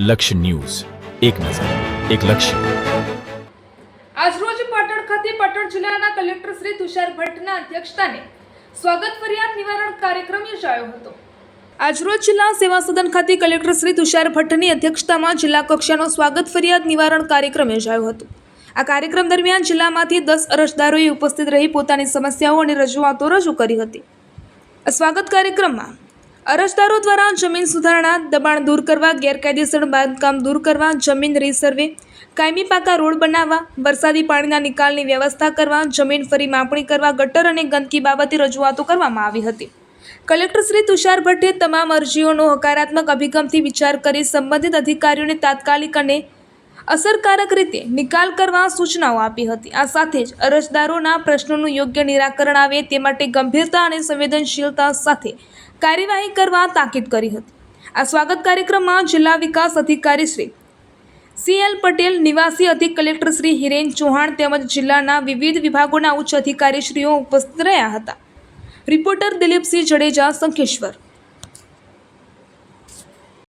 લક્ષ્ય ન્યૂઝ, એક નજર, એક લક્ષ્ય. આજરોજ પાટણ ખાતે પાટણ જિલ્લાના કલેક્ટર શ્રી તુષાર ભટ્ટના અધ્યક્ષસ્થાને સ્વાગત ફરિયાદ નિવારણ કાર્યક્રમ યોજાયો હતો. આજરોજ જિલ્લા સેવા સદન ખાતે કલેક્ટર શ્રી તુષાર ભટ્ટની અધ્યક્ષતામાં જિલ્લા કક્ષાનો સ્વાગત ફરિયાદ નિવારણ કાર્યક્રમ યોજાયો હતો. આ કાર્યક્રમ દરમિયાન જિલ્લામાંથી 10 અરજદારોએ ઉપસ્થિત રહી પોતાની સમસ્યાઓ અને રજૂઆતો રજૂ કરી હતી. આ સ્વાગત કાર્યક્રમમાં અરજદારો દ્વારા જમીન સુધારણા, દબાણ દૂર કરવા, ગેરકાયદેસર બાંધકામ દૂર કરવા, જમીન રીસર્વે, કાયમી પાકા રોડ બનાવવા, વરસાદી પાણીના નિકાલની વ્યવસ્થા કરવા, જમીન ફરી માપણી કરવા, ગટર અને ગંદકી બાબતે રજૂઆતો કરવામાં આવી હતી. કલેક્ટર શ્રી તુષાર ભટ્ટે તમામ અરજીઓનો હકારાત્મક અભિગમથી વિચાર કરી સંબંધિત અધિકારીઓને તાત્કાલિક અને અસરકારક રીતે નિકાલ કરવા સૂચનાઓ આપી હતી. આ સાથે જ અરજદારોના પ્રશ્નોનું યોગ્ય નિરાકરણ આવે તે માટે ગંભીરતા અને સંવેદનશીલતા સાથે કાર્યવાહી કરવા તાકીદ કરી હતી. આ સ્વાગત કાર્યક્રમમાં જિલ્લા વિકાસ અધિકારી શ્રી CL પટેલ, નિવાસી અધિક કલેક્ટર શ્રી હિરેન ચૌહાણ તેમજ જિલ્લાના વિવિધ વિભાગોના ઉચ્ચ અધિકારીશ્રીઓ ઉપસ્થિત રહ્યા હતા. રિપોર્ટર દિલીપસિંહ જડેજા, શંખેશ્વર.